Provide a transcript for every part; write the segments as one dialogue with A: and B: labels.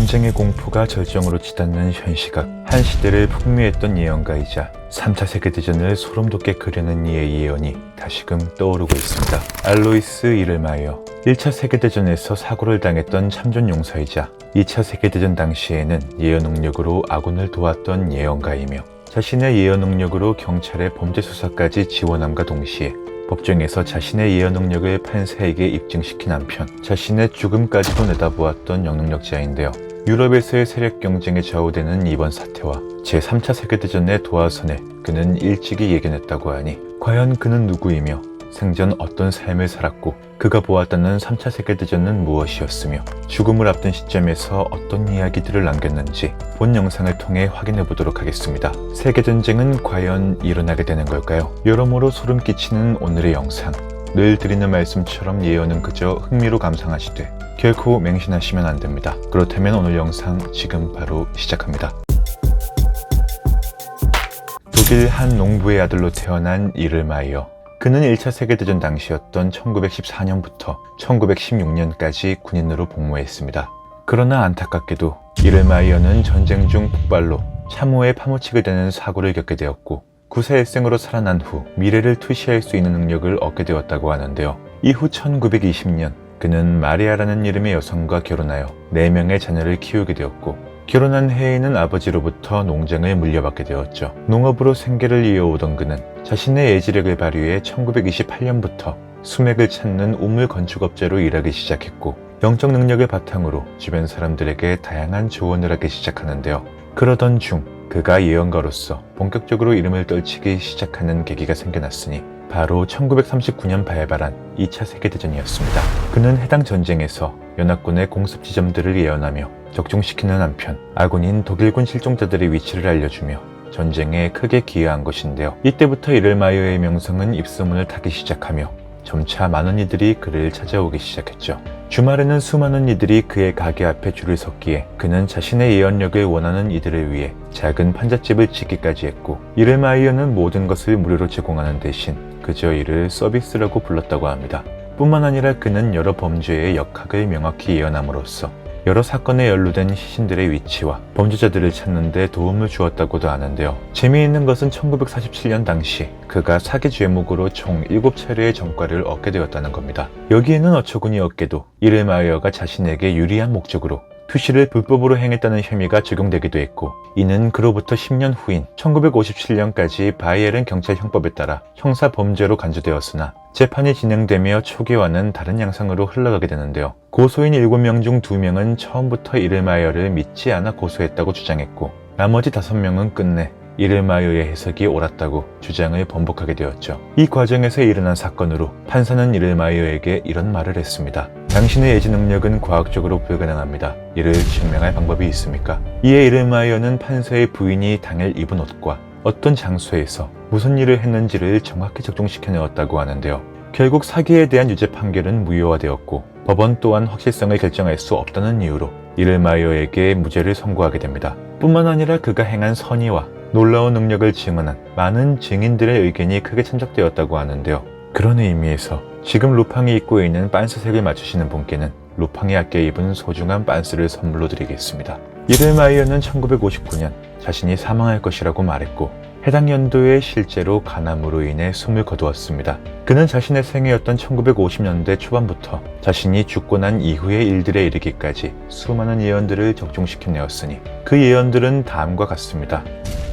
A: 전쟁의 공포가 절정으로 치닫는 현 시각, 한 시대를 풍미했던 예언가이자 3차 세계대전을 소름돋게 그려낸 이의 예언이 다시금 떠오르고 있습니다. 알로이스 이를마이어, 1차 세계대전에서 사고를 당했던 참전 용사이자 2차 세계대전 당시에는 예언 능력으로 아군을 도왔던 예언가이며 자신의 예언 능력으로 경찰의 범죄 수사까지 지원함과 동시에 법정에서 자신의 예언 능력을 판사에게 입증시킨 한편 자신의 죽음까지도 내다보았던 영능력자인데요. 유럽에서의 세력 경쟁에 좌우되는 이번 사태와 제3차 세계대전의 도화선에 그는 일찍이 예견했다고 하니 과연 그는 누구이며 생전 어떤 삶을 살았고 그가 보았다는 3차 세계대전은 무엇이었으며 죽음을 앞둔 시점에서 어떤 이야기들을 남겼는지 본 영상을 통해 확인해 보도록 하겠습니다. 세계전쟁은 과연 일어나게 되는 걸까요? 여러모로 소름 끼치는 오늘의 영상. 늘 드리는 말씀처럼 예언은 그저 흥미로 감상하시되 결코 맹신하시면 안 됩니다. 그렇다면 오늘 영상 지금 바로 시작합니다. 독일 한 농부의 아들로 태어난 이를마이어. 그는 1차 세계대전 당시였던 1914년부터 1916년까지 군인으로 복무했습니다. 그러나 안타깝게도 이를마이어는 전쟁 중 폭발로 참호에 파묻히게 되는 사고를 겪게 되었고 구사일생으로 살아난 후 미래를 투시할 수 있는 능력을 얻게 되었다고 하는데요. 이후 1920년 그는 마리아라는 이름의 여성과 결혼하여 4명의 자녀를 키우게 되었고 결혼한 해에는 아버지로부터 농장을 물려받게 되었죠. 농업으로 생계를 이어오던 그는 자신의 예지력을 발휘해 1928년부터 수맥을 찾는 우물 건축업자로 일하기 시작했고 영적 능력을 바탕으로 주변 사람들에게 다양한 조언을 하기 시작하는데요. 그러던 중 그가 예언가로서 본격적으로 이름을 떨치기 시작하는 계기가 생겨났으니 바로 1939년 발발한 2차 세계대전이었습니다. 그는 해당 전쟁에서 연합군의 공습 지점들을 예언하며 적중시키는 한편 아군인 독일군 실종자들의 위치를 알려주며 전쟁에 크게 기여한 것인데요. 이때부터 이를마이어의 명성은 입소문을 타기 시작하며 점차 많은 이들이 그를 찾아오기 시작했죠. 주말에는 수많은 이들이 그의 가게 앞에 줄을 섰기에 그는 자신의 예언력을 원하는 이들을 위해 작은 판잣집을 짓기까지 했고 이를마이어는 모든 것을 무료로 제공하는 대신 그저 이를 서비스라고 불렀다고 합니다. 뿐만 아니라 그는 여러 범죄의 역학을 명확히 예언함으로써 여러 사건에 연루된 시신들의 위치와 범죄자들을 찾는 데 도움을 주었다고도 하는데요. 재미있는 것은 1947년 당시 그가 사기 죄목으로 총 7차례의 전과를 얻게 되었다는 겁니다. 여기에는 어처구니 없게도 이를마이어가 자신에게 유리한 목적으로 투시를 불법으로 행했다는 혐의가 적용되기도 했고 이는 그로부터 10년 후인 1957년까지 바이에른 경찰 형법에 따라 형사 범죄로 간주되었으나 재판이 진행되며 초기와는 다른 양상으로 흘러가게 되는데요. 고소인 7명 중 2명은 처음부터 이를마이어를 믿지 않아 고소했다고 주장했고 나머지 5명은 끝내 이를마이어의 해석이 옳았다고 주장을 번복하게 되었죠. 이 과정에서 일어난 사건으로 판사는 이를마이어에게 이런 말을 했습니다. 당신의 예지 능력은 과학적으로 불가능합니다. 이를 증명할 방법이 있습니까? 이에 이를마이어는 판사의 부인이 당일 입은 옷과 어떤 장소에서 무슨 일을 했는지를 정확히 적중시켜내었다고 하는데요. 결국 사기에 대한 유죄 판결은 무효화되었고 법원 또한 확실성을 결정할 수 없다는 이유로 이를마이어에게 무죄를 선고하게 됩니다. 뿐만 아니라 그가 행한 선의와 놀라운 능력을 증언한 많은 증인들의 의견이 크게 참작되었다고 하는데요. 그런 의미에서 지금 루팡이 입고 있는 빤스색을 맞추시는 분께는 루팡이 아껴 입은 소중한 빤스를 선물로 드리겠습니다. 이를마이어는 1959년 자신이 사망할 것이라고 말했고 해당 연도에 실제로 간암으로 인해 숨을 거두었습니다. 그는 자신의 생애였던 1950년대 초반부터 자신이 죽고 난 이후의 일들에 이르기까지 수많은 예언들을 적중시켜내었으니 그 예언들은 다음과 같습니다.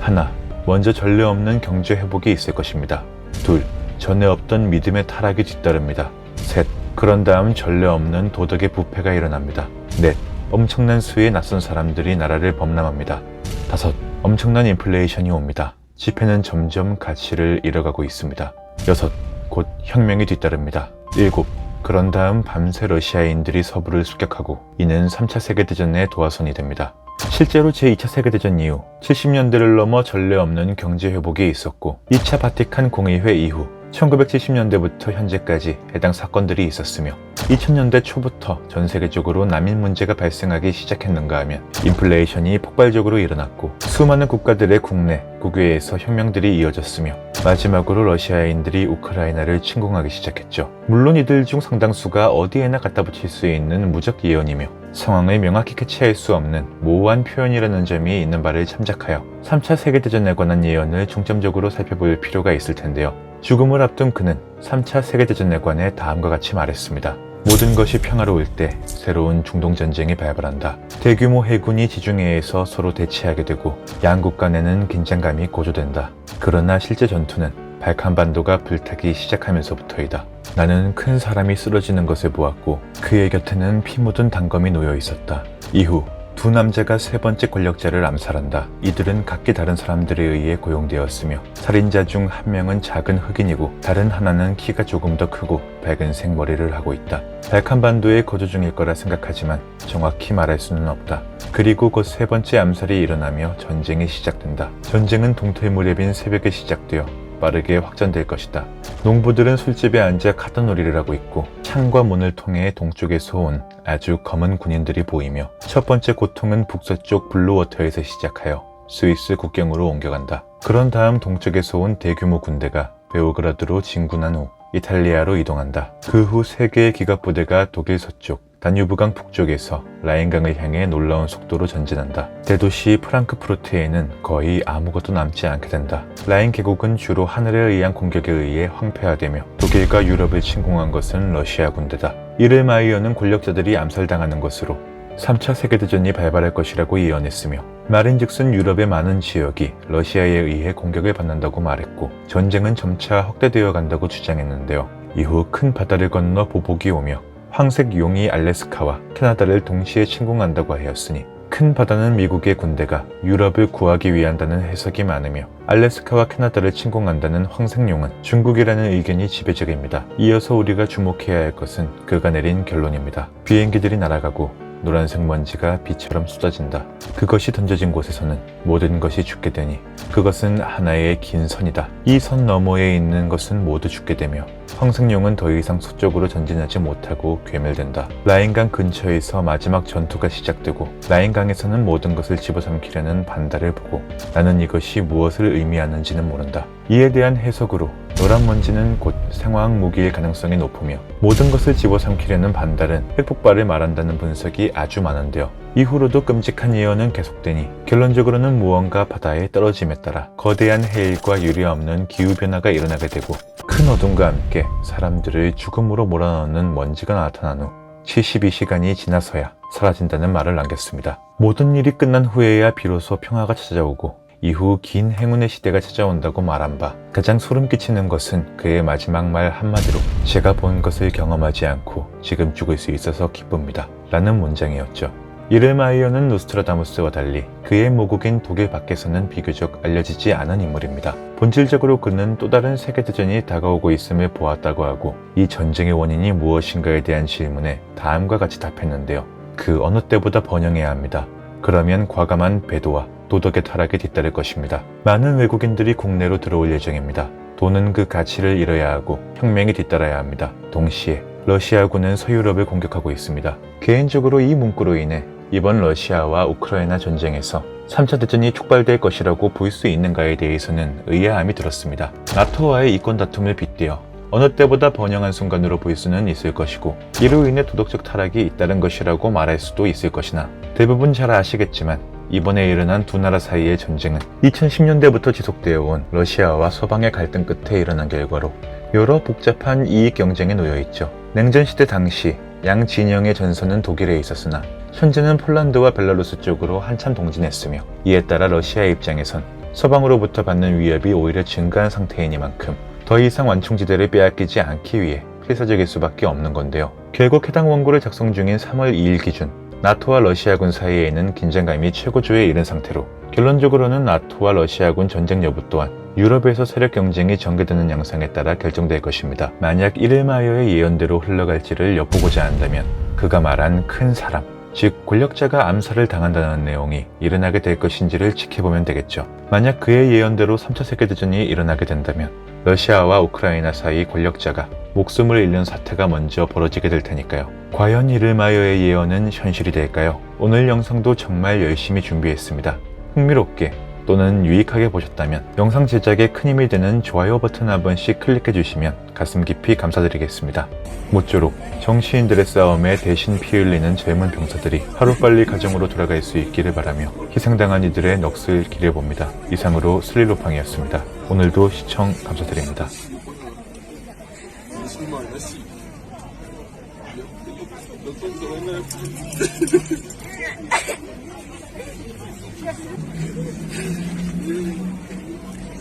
A: 하나, 먼저 전례 없는 경제 회복이 있을 것입니다. 둘, 전에 없던 믿음의 타락이 뒤따릅니다. 셋, 그런 다음 전례 없는 도덕의 부패가 일어납니다. 넷, 엄청난 수의 낯선 사람들이 나라를 범람합니다. 다섯, 엄청난 인플레이션이 옵니다. 지폐는 점점 가치를 잃어가고 있습니다. 여섯, 곧 혁명이 뒤따릅니다. 일곱, 그런 다음 밤새 러시아인들이 서부를 습격하고 이는 3차 세계대전의 도화선이 됩니다. 실제로 제2차 세계대전 이후 70년대를 넘어 전례 없는 경제 회복이 있었고 2차 바티칸 공의회 이후 1970년대부터 현재까지 해당 사건들이 있었으며 2000년대 초부터 전 세계적으로 난민 문제가 발생하기 시작했는가 하면 인플레이션이 폭발적으로 일어났고 수많은 국가들의 국내, 국외에서 혁명들이 이어졌으며 마지막으로 러시아인들이 우크라이나를 침공하기 시작했죠. 물론 이들 중 상당수가 어디에나 갖다 붙일 수 있는 무적 예언이며 상황을 명확히 캐치할 수 없는 모호한 표현이라는 점이 있는 바를 참작하여 3차 세계대전에 관한 예언을 중점적으로 살펴볼 필요가 있을 텐데요. 죽음을 앞둔 그는 3차 세계대전에 관해 다음과 같이 말했습니다. 모든 것이 평화로울 때 새로운 중동전쟁이 발발한다. 대규모 해군이 지중해에서 서로 대치하게 되고 양국 간에는 긴장감이 고조된다. 그러나 실제 전투는 발칸반도가 불타기 시작하면서부터이다. 나는 큰 사람이 쓰러지는 것을 보았고 그의 곁에는 피 묻은 단검이 놓여 있었다. 이후 두 남자가 세 번째 권력자를 암살한다. 이들은 각기 다른 사람들에 의해 고용되었으며 살인자 중 한 명은 작은 흑인이고 다른 하나는 키가 조금 더 크고 밝은색 머리를 하고 있다. 발칸반도에 거주 중일 거라 생각하지만 정확히 말할 수는 없다. 그리고 곧 세 번째 암살이 일어나며 전쟁이 시작된다. 전쟁은 동틀 무렵인 새벽에 시작되어 빠르게 확전될 것이다. 농부들은 술집에 앉아 카드놀이를 하고 있고 창과 문을 통해 동쪽에서 온 아주 검은 군인들이 보이며 첫 번째 고통은 북서쪽 블루워터에서 시작하여 스위스 국경으로 옮겨간다. 그런 다음 동쪽에서 온 대규모 군대가 베오그라드로 진군한 후 이탈리아로 이동한다. 그 후 세 개의 기갑부대가 독일 서쪽 다뉴브강 북쪽에서 라인강을 향해 놀라운 속도로 전진한다. 대도시 프랑크푸르트에는 거의 아무것도 남지 않게 된다. 라인 계곡은 주로 하늘에 의한 공격에 의해 황폐화되며 독일과 유럽을 침공한 것은 러시아 군대다. 이를 마이어는 권력자들이 암살당하는 것으로 3차 세계대전이 발발할 것이라고 예언했으며 말인즉슨 유럽의 많은 지역이 러시아에 의해 공격을 받는다고 말했고 전쟁은 점차 확대되어 간다고 주장했는데요. 이후 큰 바다를 건너 보복이 오며 황색 용이 알래스카와 캐나다를 동시에 침공한다고 하였으니 큰 바다는 미국의 군대가 유럽을 구하기 위한다는 해석이 많으며 알래스카와 캐나다를 침공한다는 황색용은 중국이라는 의견이 지배적입니다. 이어서 우리가 주목해야 할 것은 그가 내린 결론입니다. 비행기들이 날아가고 노란색 먼지가 비처럼 쏟아진다. 그것이 던져진 곳에서는 모든 것이 죽게 되니 그것은 하나의 긴 선이다. 이 선 너머에 있는 것은 모두 죽게 되며 황색용은 더 이상 서쪽으로 전진하지 못하고 괴멸된다. 라인강 근처에서 마지막 전투가 시작되고 라인강에서는 모든 것을 집어삼키려는 반달을 보고 나는 이것이 무엇을 의미하는지는 모른다. 이에 대한 해석으로 노란 먼지는 곧 생화학 무기일 가능성이 높으며 모든 것을 집어삼키려는 반달은 핵폭발을 말한다는 분석이 아주 많은데요. 이후로도 끔찍한 예언은 계속되니 결론적으로는 무언가 바다에 떨어짐에 따라 거대한 해일과 유례없는 기후변화가 일어나게 되고 큰 어둠과 함께 사람들을 죽음으로 몰아넣는 먼지가 나타난 후 72시간이 지나서야 사라진다는 말을 남겼습니다. 모든 일이 끝난 후에야 비로소 평화가 찾아오고 이후 긴 행운의 시대가 찾아온다고 말한 바 가장 소름 끼치는 것은 그의 마지막 말 한마디로 제가 본 것을 경험하지 않고 지금 죽을 수 있어서 기쁩니다 라는 문장이었죠. 이르마이어는 노스트라다무스와 달리 그의 모국인 독일 밖에서는 비교적 알려지지 않은 인물입니다. 본질적으로 그는 또 다른 세계대전이 다가오고 있음을 보았다고 하고 이 전쟁의 원인이 무엇인가에 대한 질문에 다음과 같이 답했는데요. 그 어느 때보다 번영해야 합니다. 그러면 과감한 배도와 도덕의 타락이 뒤따를 것입니다. 많은 외국인들이 국내로 들어올 예정입니다. 돈은 그 가치를 잃어야 하고 혁명이 뒤따라야 합니다. 동시에 러시아군은 서유럽을 공격하고 있습니다. 개인적으로 이 문구로 인해 이번 러시아와 우크라이나 전쟁에서 3차 대전이 촉발될 것이라고 볼 수 있는가에 대해서는 의아함이 들었습니다. 나토와의 이권 다툼을 빗대어 어느 때보다 번영한 순간으로 볼 수는 있을 것이고 이로 인해 도덕적 타락이 잇따른 것이라고 말할 수도 있을 것이나 대부분 잘 아시겠지만 이번에 일어난 두 나라 사이의 전쟁은 2010년대부터 지속되어 온 러시아와 서방의 갈등 끝에 일어난 결과로 여러 복잡한 이익 경쟁에 놓여 있죠. 냉전 시대 당시 양 진영의 전선은 독일에 있었으나 현재는 폴란드와 벨라루스 쪽으로 한참 동진했으며 이에 따라 러시아 입장에선 서방으로부터 받는 위협이 오히려 증가한 상태이니만큼 더 이상 완충지대를 빼앗기지 않기 위해 필사적일 수밖에 없는 건데요. 결국 해당 원고를 작성 중인 3월 2일 기준 나토와 러시아군 사이에는 긴장감이 최고조에 이른 상태로 결론적으로는 나토와 러시아군 전쟁 여부 또한 유럽에서 세력 경쟁이 전개되는 양상에 따라 결정될 것입니다. 만약 이르마이어의 예언대로 흘러갈지를 엿보고자 한다면 그가 말한 큰 사람, 즉 권력자가 암살을 당한다는 내용이 일어나게 될 것인지를 지켜보면 되겠죠. 만약 그의 예언대로 3차 세계대전이 일어나게 된다면 러시아와 우크라이나 사이 권력자가 목숨을 잃는 사태가 먼저 벌어지게 될 테니까요. 과연 이르마이어의 예언은 현실이 될까요? 오늘 영상도 정말 열심히 준비했습니다. 흥미롭게 또는 유익하게 보셨다면 영상 제작에 큰 힘이 되는 좋아요 버튼 한 번씩 클릭해 주시면 가슴 깊이 감사드리겠습니다. 모쪼록 정치인들의 싸움에 대신 피 흘리는 젊은 병사들이 하루빨리 가정으로 돌아갈 수 있기를 바라며 희생당한 이들의 넋을 기려봅니다. 이상으로 슬리로팡이었습니다. 오늘도 시청 감사드립니다.